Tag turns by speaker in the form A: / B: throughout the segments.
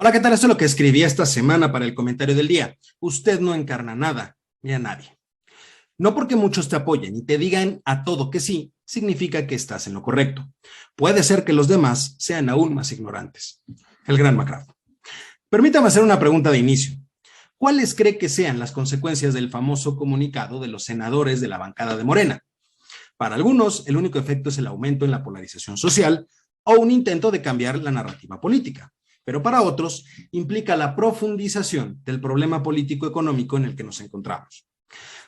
A: Hola, ¿qué tal? Esto es lo que escribí esta semana para el comentario del día. Usted no encarna nada ni a nadie. No porque muchos te apoyen y te digan a todo que sí, significa que estás en lo correcto. Puede ser que los demás sean aún más ignorantes. El gran McCraft. Permítame hacer una pregunta de inicio. ¿Cuáles cree que sean las consecuencias del famoso comunicado de los senadores de la bancada de Morena? Para algunos, el único efecto es el aumento en la polarización social o un intento de cambiar la narrativa política. Pero para otros, implica la profundización del problema político-económico en el que nos encontramos.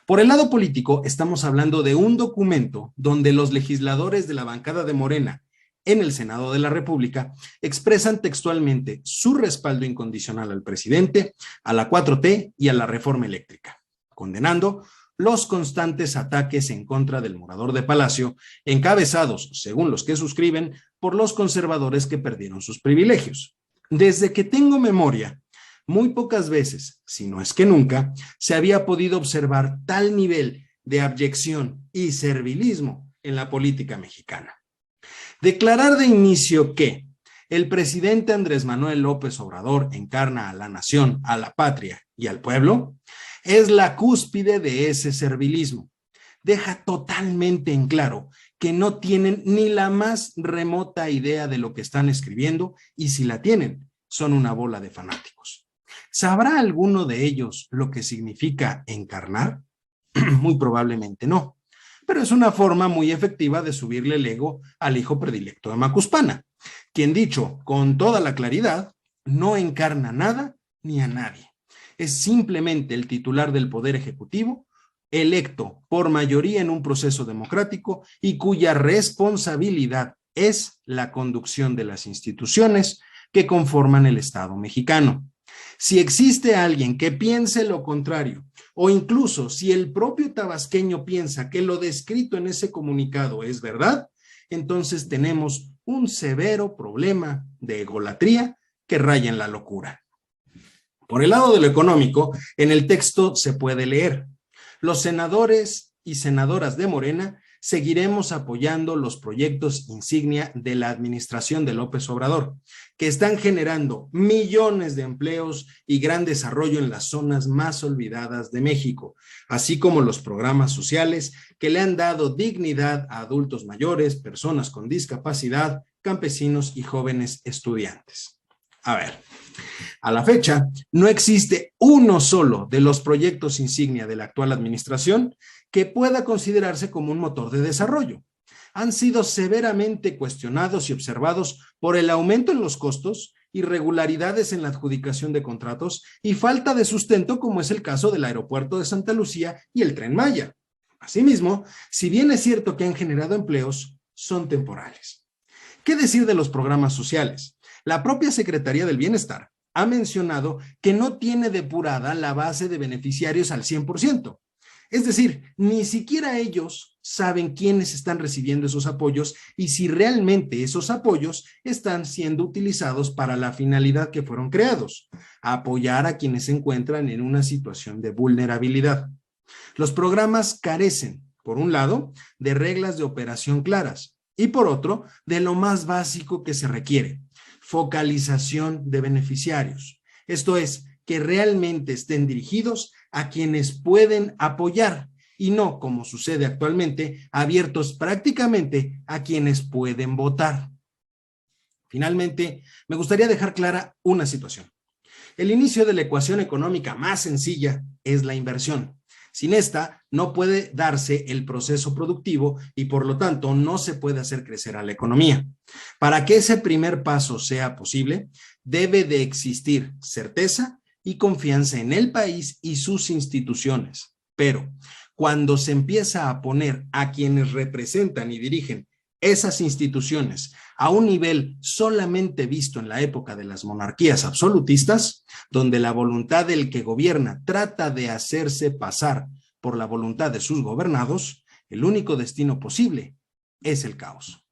A: Por el lado político, estamos hablando de un documento donde los legisladores de la bancada de Morena en el Senado de la República expresan textualmente su respaldo incondicional al presidente, a la 4T y a la reforma eléctrica, condenando los constantes ataques en contra del morador de Palacio, encabezados, según los que suscriben, por los conservadores que perdieron sus privilegios. Desde que tengo memoria, muy pocas veces, si no es que nunca, se había podido observar tal nivel de abyección y servilismo en la política mexicana. Declarar de inicio que el presidente Andrés Manuel López Obrador encarna a la nación, a la patria y al pueblo es la cúspide de ese servilismo. Deja totalmente en claro que no tienen ni la más remota idea de lo que están escribiendo y si la tienen, son una bola de fanáticos. ¿Sabrá alguno de ellos lo que significa encarnar? Muy probablemente no, pero es una forma muy efectiva de subirle el ego al hijo predilecto de Macuspana, quien dicho con toda la claridad, no encarna nada ni a nadie. Es simplemente el titular del Poder Ejecutivo, electo por mayoría en un proceso democrático y cuya responsabilidad es la conducción de las instituciones que conforman el Estado mexicano. Si existe alguien que piense lo contrario, o incluso si el propio tabasqueño piensa que lo descrito en ese comunicado es verdad, entonces tenemos un severo problema de egolatría que raya en la locura. Por el lado de lo económico, en el texto se puede leer: los senadores y senadoras de Morena seguiremos apoyando los proyectos insignia de la administración de López Obrador, que están generando millones de empleos y gran desarrollo en las zonas más olvidadas de México, así como los programas sociales que le han dado dignidad a adultos mayores, personas con discapacidad, campesinos y jóvenes estudiantes. A ver, a la fecha, no existe uno solo de los proyectos insignia de la actual administración que pueda considerarse como un motor de desarrollo. Han sido severamente cuestionados y observados por el aumento en los costos, irregularidades en la adjudicación de contratos y falta de sustento, como es el caso del aeropuerto de Santa Lucía y el Tren Maya. Asimismo, si bien es cierto que han generado empleos, son temporales. ¿Qué decir de los programas sociales? La propia Secretaría del Bienestar ha mencionado que no tiene depurada la base de beneficiarios al 100%. Es decir, ni siquiera ellos saben quiénes están recibiendo esos apoyos y si realmente esos apoyos están siendo utilizados para la finalidad que fueron creados: apoyar a quienes se encuentran en una situación de vulnerabilidad. Los programas carecen, por un lado, de reglas de operación claras y por otro, de lo más básico que se requiere: focalización de beneficiarios. Esto es, que realmente estén dirigidos a quienes pueden apoyar y no, como sucede actualmente, abiertos prácticamente a quienes pueden votar. Finalmente, me gustaría dejar clara una situación. El inicio de la ecuación económica más sencilla es la inversión. Sin esta, no puede darse el proceso productivo y por lo tanto no se puede hacer crecer a la economía. Para que ese primer paso sea posible, debe de existir certeza y confianza en el país y sus instituciones. Pero cuando se empieza a poner a quienes representan y dirigen esas instituciones a un nivel solamente visto en la época de las monarquías absolutistas, donde la voluntad del que gobierna trata de hacerse pasar por la voluntad de sus gobernados, el único destino posible es el caos.